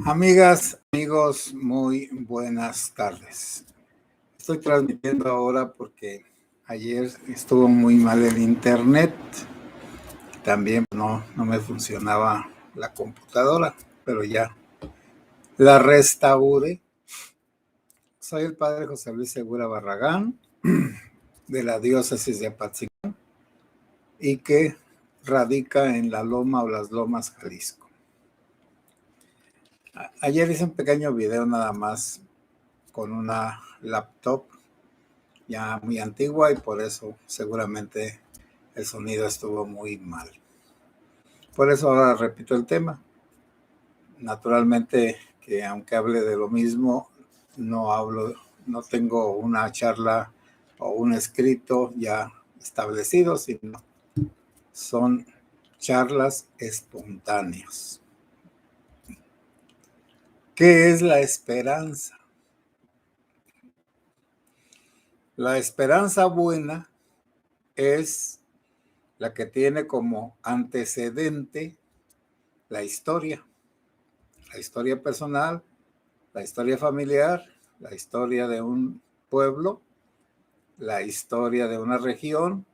Amigas, amigos, muy buenas tardes. Estoy transmitiendo ahora porque ayer estuvo muy mal el internet. También no me funcionaba la computadora, pero ya la restauré. Soy el padre José Luis Segura Barragán, de la diócesis de Apatzingán, y que radica en La Loma o Las Lomas, Jalisco. Ayer hice un pequeño video nada más con una laptop ya muy antigua y por eso seguramente el sonido estuvo muy mal. Por eso ahora repito el tema. Naturalmente que aunque hable de lo mismo, no tengo una charla o un escrito ya establecido, sino son charlas espontáneas. ¿Qué es la esperanza? La esperanza buena es la que tiene como antecedente la historia personal, la historia familiar, la historia de un pueblo, la historia de una región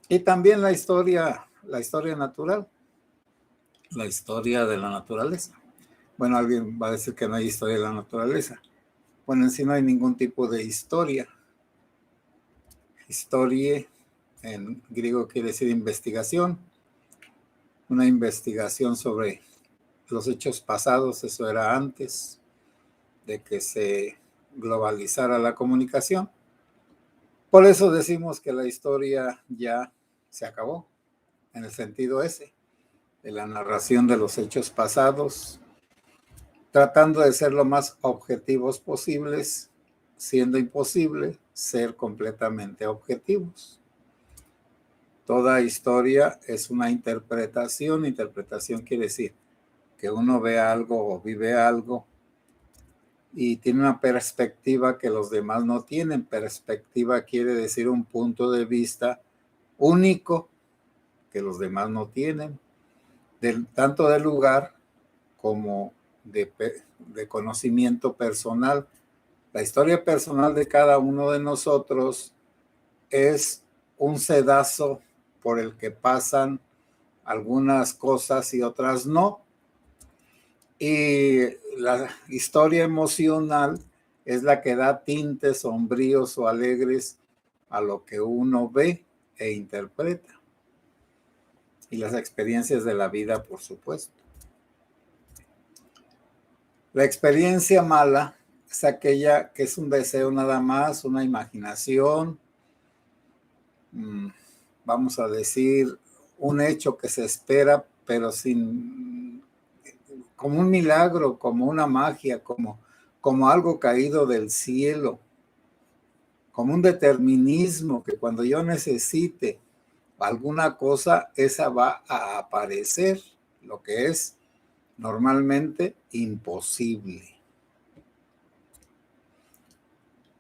y también la historia natural, la historia de la naturaleza. Bueno, alguien va a decir que no hay historia de la naturaleza. Bueno, en sí no hay ningún tipo de historia. Historia en griego quiere decir investigación. Una investigación sobre los hechos pasados, eso era antes de que se globalizara la comunicación. Por eso decimos que la historia ya se acabó, en el sentido ese, de la narración de los hechos pasados, tratando de ser lo más objetivos posibles, siendo imposible ser completamente objetivos. Toda historia es una interpretación. Interpretación quiere decir que uno ve algo o vive algo y tiene una perspectiva que los demás no tienen. Perspectiva quiere decir un punto de vista único que los demás no tienen, tanto del lugar como de conocimiento personal. La historia personal de cada uno de nosotros es un sedazo por el que pasan algunas cosas y otras no. Y la historia emocional es la que da tintes sombríos o alegres a lo que uno ve e interpreta. Y las experiencias de la vida, por supuesto. La experiencia mala es aquella que es un deseo nada más, una imaginación, vamos a decir, un hecho que se espera, pero sin, como un milagro, como una magia, como algo caído del cielo, como un determinismo que cuando yo necesite alguna cosa, esa va a aparecer, lo que es normalmente imposible.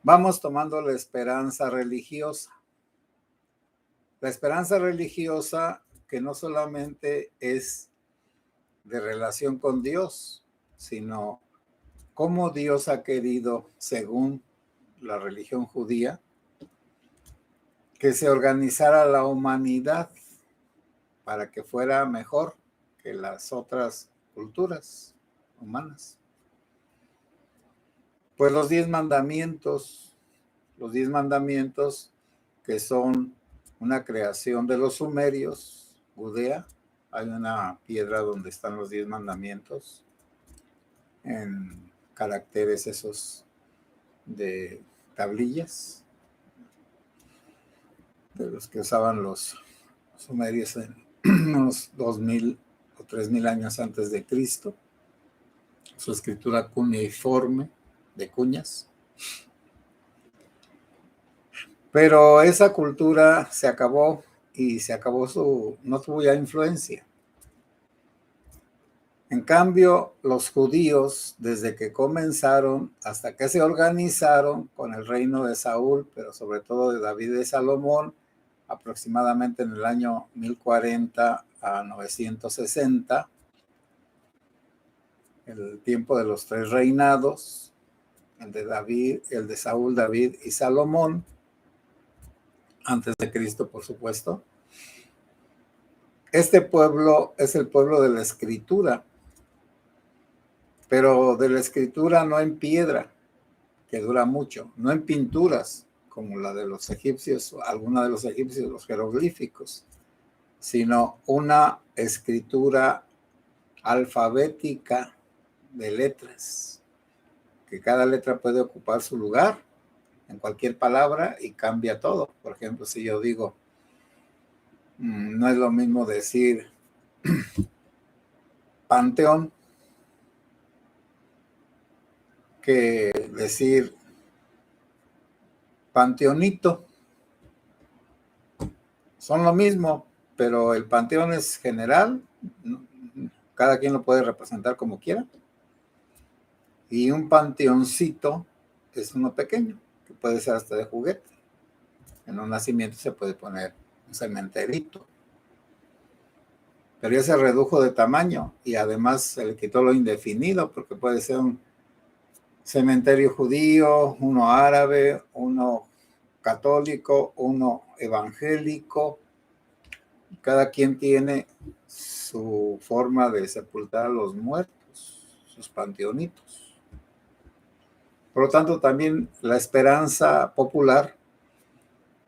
Vamos tomando la esperanza religiosa. La esperanza religiosa que no solamente es de relación con Dios, sino cómo Dios ha querido, según la religión judía, que se organizara la humanidad para que fuera mejor que las otras culturas humanas. Pues los 10 mandamientos que son una creación de los sumerios, Judea, hay una piedra donde están los 10 mandamientos en caracteres esos de tablillas, de los que usaban los sumerios en unos 2000 o 3000 años antes de Cristo. Su escritura cuneiforme, de cuñas. Pero esa cultura se acabó y se acabó no tuvo ya influencia. En cambio, los judíos, desde que comenzaron hasta que se organizaron con el reino de Saúl, pero sobre todo de David y de Salomón, aproximadamente en el año 1040 a 960, el tiempo de los 3 reinados, el de David, el de Saúl, David y Salomón, antes de Cristo, por supuesto. Este pueblo es el pueblo de la escritura, pero de la escritura no en piedra, que dura mucho, no en pinturas, como la de los egipcios, alguna de los egipcios, los jeroglíficos, sino una escritura alfabética de letras, que cada letra puede ocupar su lugar en cualquier palabra y cambia todo. Por ejemplo, si yo digo, no es lo mismo decir panteón que decir panteonito. Son lo mismo, pero el panteón es general, cada quien lo puede representar como quiera. Y un panteoncito es uno pequeño, que puede ser hasta de juguete. En un nacimiento se puede poner un cementerito. Pero ya se redujo de tamaño y además se le quitó lo indefinido, porque puede ser un cementerio judío, uno árabe, uno católico, uno evangélico. Cada quien tiene su forma de sepultar a los muertos, sus panteonitos. Por lo tanto, también la esperanza popular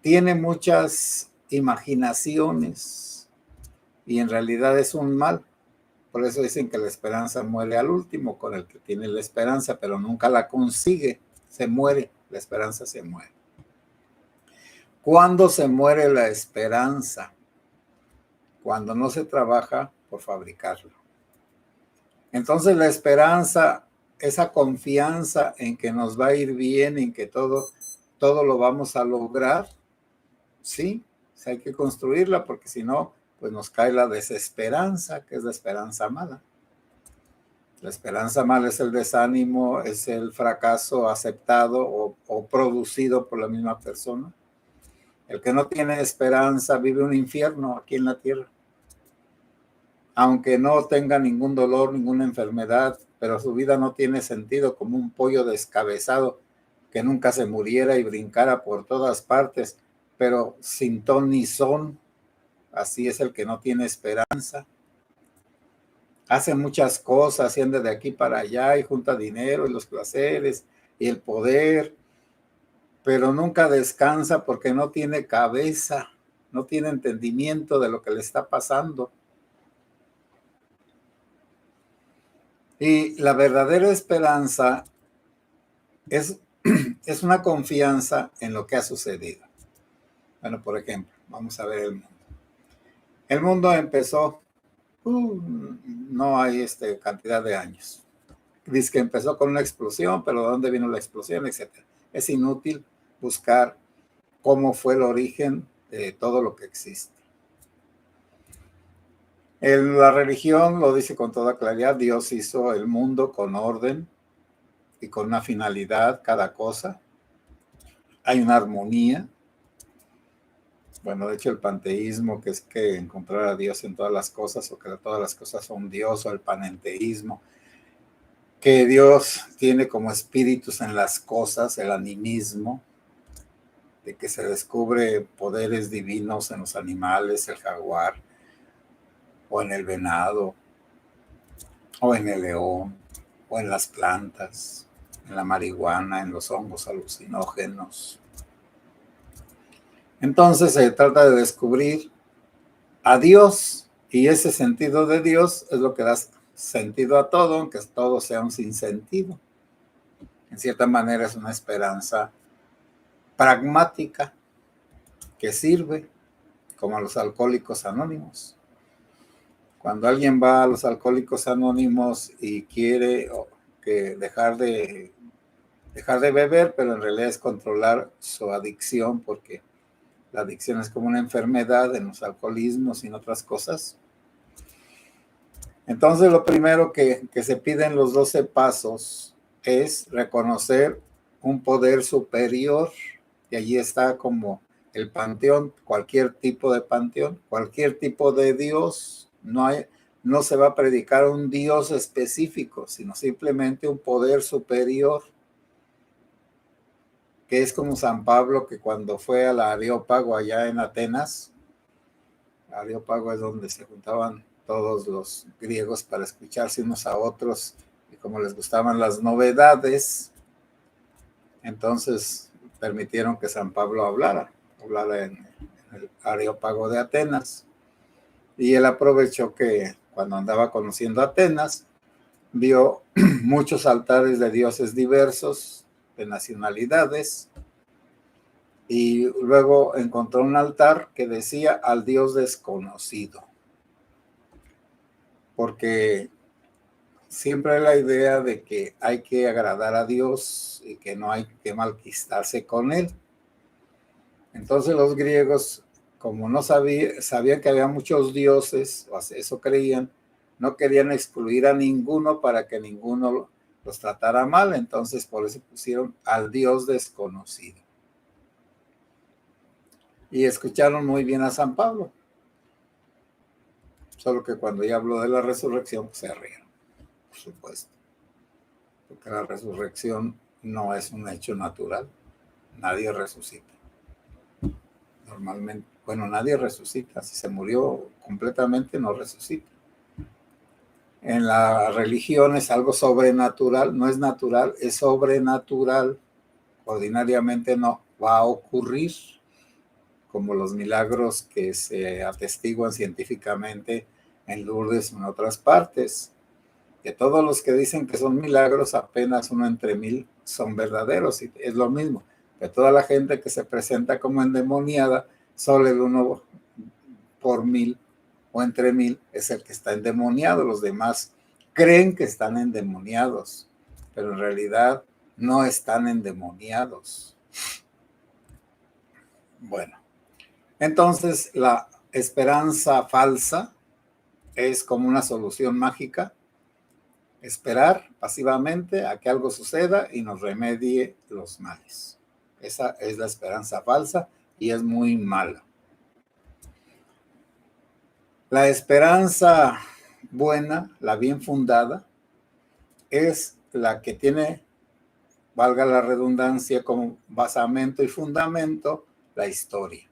tiene muchas imaginaciones y en realidad es un mal. Por eso dicen que la esperanza muere al último, con el que tiene la esperanza, pero nunca la consigue. Se muere, la esperanza se muere. ¿Cuándo se muere la esperanza? Cuando no se trabaja por fabricarlo. Entonces la esperanza, esa confianza en que nos va a ir bien, en que todo lo vamos a lograr, sí, hay que construirla, porque si no, pues nos cae la desesperanza, que es la esperanza mala. La esperanza mala es el desánimo, es el fracaso aceptado o producido por la misma persona. El que no tiene esperanza vive un infierno aquí en la tierra. Aunque no tenga ningún dolor, ninguna enfermedad, pero su vida no tiene sentido, como un pollo descabezado que nunca se muriera y brincara por todas partes, pero sin ton ni son. Así es el que no tiene esperanza. Hace muchas cosas, y anda de aquí para allá y junta dinero y los placeres y el poder, pero nunca descansa porque no tiene cabeza, no tiene entendimiento de lo que le está pasando. Y la verdadera esperanza es una confianza en lo que ha sucedido. Bueno, por ejemplo, vamos a ver el mundo. El mundo empezó, no hay cantidad de años. Dice que empezó con una explosión, pero ¿de dónde vino la explosión? Etcétera. Es inútil buscar cómo fue el origen de todo lo que existe. La religión lo dice con toda claridad. Dios hizo el mundo con orden y con una finalidad, cada cosa. Hay una armonía. Bueno, de hecho el panteísmo, que es que encontrar a Dios en todas las cosas, o que todas las cosas son Dios, o el panenteísmo, que Dios tiene como espíritus en las cosas, el animismo, de que se descubre poderes divinos en los animales, el jaguar, o en el venado, o en el león, o en las plantas, en la marihuana, en los hongos alucinógenos. Entonces se trata de descubrir a Dios, y ese sentido de Dios es lo que da sentido a todo, aunque todo sea un sinsentido. En cierta manera es una esperanza pragmática que sirve, como a los alcohólicos anónimos. Cuando alguien va a los alcohólicos anónimos y quiere que dejar de beber, pero en realidad es controlar su adicción, porque la adicción es como una enfermedad en los alcoholismos y en otras cosas. Entonces lo primero que se pide en los 12 pasos es reconocer un poder superior, y allí está como el panteón, cualquier tipo de panteón, cualquier tipo de Dios. No no se va a predicar un Dios específico, sino simplemente un poder superior, que es como San Pablo, que cuando fue al Areópago allá en Atenas, Areópago es donde se juntaban todos los griegos para escucharse unos a otros, y como les gustaban las novedades, entonces permitieron que San Pablo hablara en el Areópago de Atenas. Y él aprovechó que cuando andaba conociendo Atenas, vio muchos altares de dioses diversos, de nacionalidades, y luego encontró un altar que decía al Dios desconocido, porque siempre hay la idea de que hay que agradar a Dios y que no hay que malquistarse con él. Entonces los griegos, como no sabían que había muchos dioses, o eso creían, no querían excluir a ninguno para que ninguno los tratara mal, entonces por eso pusieron al Dios desconocido. Y escucharon muy bien a San Pablo, solo que cuando ya habló de la resurrección, pues se rieron, por supuesto, porque la resurrección no es un hecho natural, nadie resucita. Normalmente, bueno, nadie resucita, si se murió completamente no resucita. En la religión es algo sobrenatural, no es natural, es sobrenatural. Ordinariamente no va a ocurrir, como los milagros que se atestiguan científicamente en Lourdes o en otras partes. Que todos los que dicen que son milagros, apenas uno entre 1000 son verdaderos, y es lo mismo. Que toda la gente que se presenta como endemoniada, solo el 1 por 1000 o entre 1000 es el que está endemoniado. Los demás creen que están endemoniados, pero en realidad no están endemoniados. Bueno, entonces la esperanza falsa es como una solución mágica: esperar pasivamente a que algo suceda y nos remedie los males. Esa es la esperanza falsa y es muy mala. La esperanza buena, la bien fundada, es la que tiene, valga la redundancia, como basamento y fundamento la historia.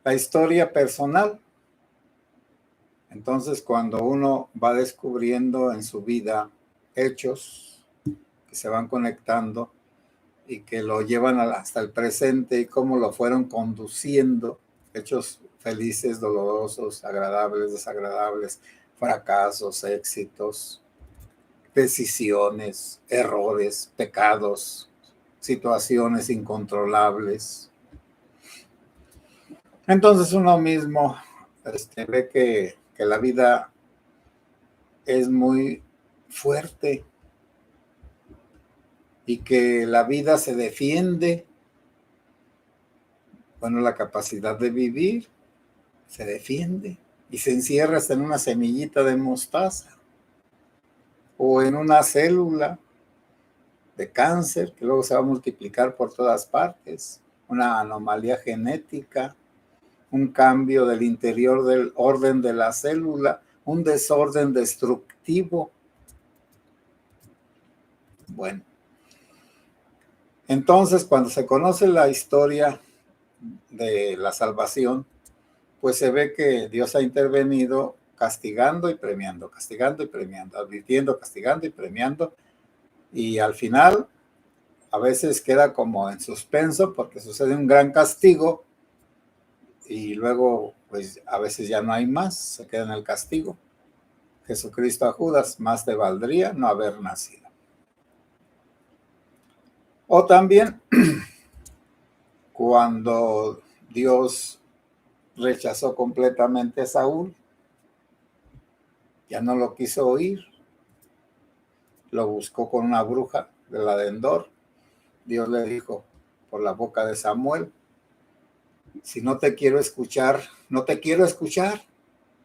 La historia personal. Entonces, cuando uno va descubriendo en su vida hechos que se van conectando y que lo llevan hasta el presente y cómo lo fueron conduciendo, hechos felices, dolorosos, agradables, desagradables, fracasos, éxitos, decisiones, errores, pecados, situaciones incontrolables. Entonces uno mismo ve que la vida es muy fuerte y que la vida se defiende. Bueno, la capacidad de vivir se defiende y se encierra hasta en una semillita de mostaza o en una célula de cáncer que luego se va a multiplicar por todas partes, una anomalía genética, un cambio del interior del orden de la célula, un desorden destructivo. Bueno, entonces cuando se conoce la historia de la salvación, pues se ve que Dios ha intervenido castigando y premiando, advirtiendo, castigando y premiando, y al final a veces queda como en suspenso porque sucede un gran castigo y luego pues a veces ya no hay más, se queda en el castigo. Jesucristo a Judas: más te valdría no haber nacido. O también cuando Dios rechazó completamente a Saúl, ya no lo quiso oír, lo buscó con una bruja de la de Endor. Dios le dijo por la boca de Samuel: si no te quiero escuchar, no te quiero escuchar.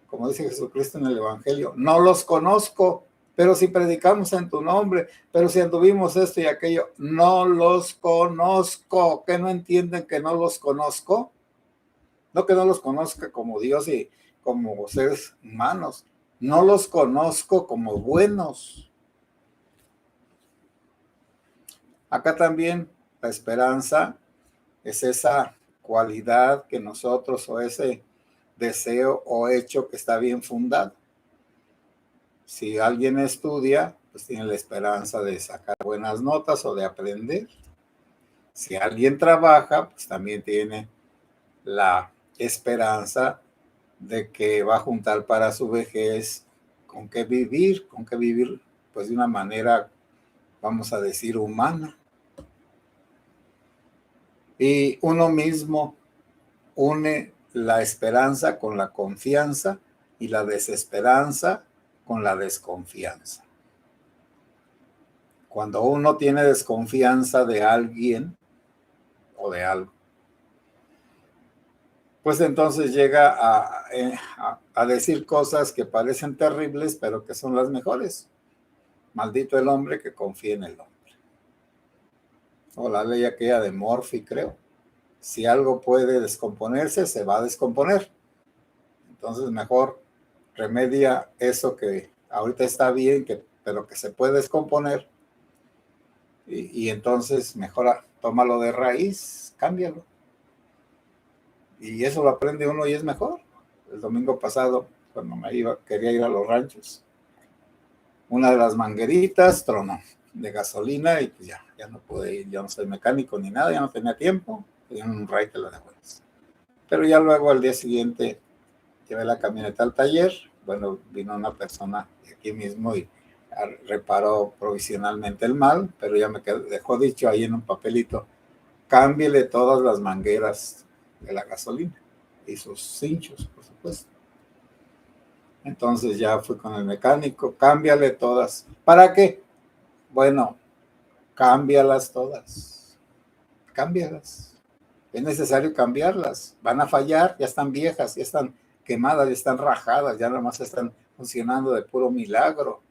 Como dice Jesucristo en el Evangelio, no los conozco, pero si predicamos en tu nombre, pero si anduvimos esto y aquello, no los conozco. ¿Que no entienden que no los conozco? No que no los conozca como Dios y como seres humanos. No los conozco como buenos. Acá también la esperanza es esa cualidad que nosotros, o ese deseo o hecho que está bien fundado. Si alguien estudia, pues tiene la esperanza de sacar buenas notas o de aprender. Si alguien trabaja, pues también tiene la esperanza de que va a juntar para su vejez con qué vivir, pues de una manera, vamos a decir, humana. Y uno mismo une la esperanza con la confianza y la desesperanza con la desconfianza. Cuando uno tiene desconfianza de alguien o de algo, pues entonces llega a decir cosas que parecen terribles, pero que son las mejores. Maldito el hombre que confía en el hombre. O la ley aquella de Murphy, creo. Si algo puede descomponerse, se va a descomponer. Entonces mejor remedia eso que ahorita está bien, pero que se puede descomponer. Y entonces mejor tómalo de raíz, cámbialo. Y eso lo aprende uno y es mejor. El domingo pasado, cuando quería ir a los ranchos, una de las mangueritas tronó de gasolina y pues ya no pude ir. Yo no soy mecánico ni nada, ya no tenía tiempo. Tenía un ray que la dejó. Pero ya luego al día siguiente llevé la camioneta al taller. Bueno, vino una persona de aquí mismo y reparó provisionalmente el mal, pero ya me dejó dicho ahí en un papelito: cámbiele todas las mangueras de la gasolina y sus cinchos, por supuesto. Entonces ya fui con el mecánico: cámbiale todas. ¿Para qué? Bueno, cámbialas todas. Cámbialas. Es necesario cambiarlas. Van a fallar, ya están viejas, ya están quemadas, ya están rajadas, ya nada más están funcionando de puro milagro.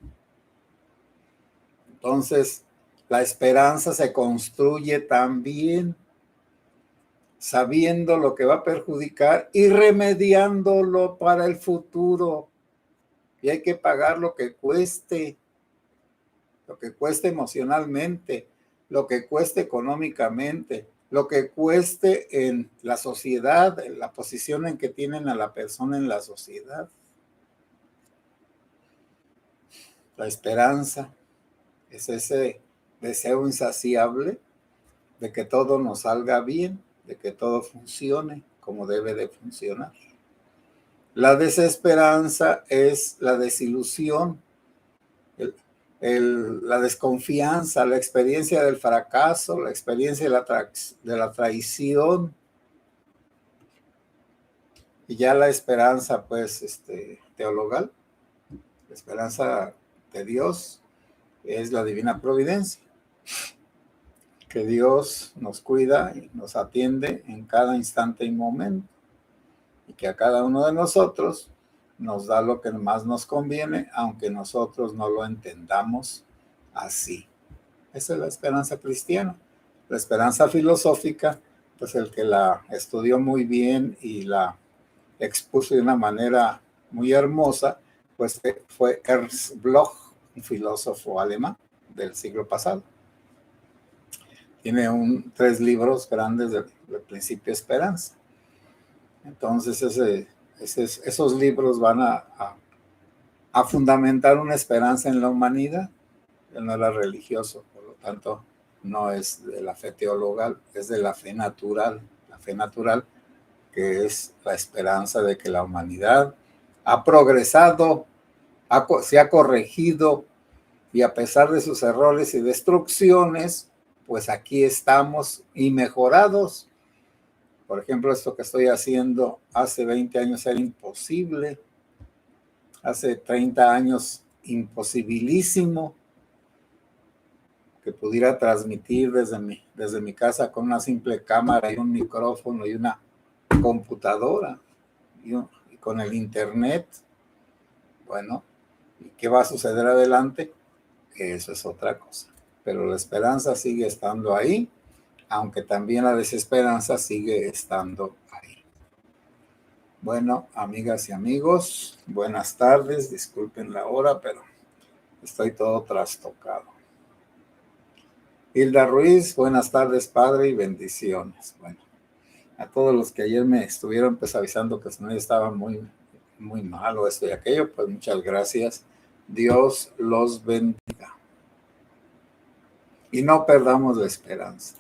Entonces, la esperanza se construye también sabiendo lo que va a perjudicar y remediándolo para el futuro. Y hay que pagar lo que cueste emocionalmente, lo que cueste económicamente, lo que cueste en la sociedad, en la posición en que tienen a la persona en la sociedad. La esperanza es ese deseo insaciable de que todo nos salga bien, de que todo funcione como debe de funcionar. La desesperanza es la desilusión, la desconfianza, la experiencia del fracaso, la experiencia de la traición. Y ya la esperanza, pues, teologal, la esperanza de Dios es la divina providencia, que Dios nos cuida y nos atiende en cada instante y momento, y que a cada uno de nosotros nos da lo que más nos conviene, aunque nosotros no lo entendamos así. Esa es la esperanza cristiana. La esperanza filosófica, pues el que la estudió muy bien y la expuso de una manera muy hermosa, pues fue Ernst Bloch, un filósofo alemán del siglo pasado. Tiene 3 libros grandes de Principio de Esperanza. Entonces esos libros van a fundamentar una esperanza en la humanidad. Él no era religioso, por lo tanto no es de la fe teologal, es de la fe natural. La fe natural, que es la esperanza de que la humanidad ha progresado, se ha corregido, y a pesar de sus errores y destrucciones, pues aquí estamos y mejorados. Por ejemplo, esto que estoy haciendo hace 20 años era imposible, hace 30 años imposibilísimo, que pudiera transmitir desde mi casa con una simple cámara y un micrófono y una computadora y con el internet. Bueno, ¿y qué va a suceder adelante? Eso es otra cosa. Pero la esperanza sigue estando ahí, aunque también la desesperanza sigue estando ahí. Bueno, amigas y amigos, buenas tardes. Disculpen la hora, pero estoy todo trastocado. Hilda Ruiz, buenas tardes, padre, y bendiciones. Bueno, a todos los que ayer me estuvieron pues avisando que no estaba muy malo esto y aquello, pues muchas gracias. Dios los bendiga. Y no perdamos la esperanza.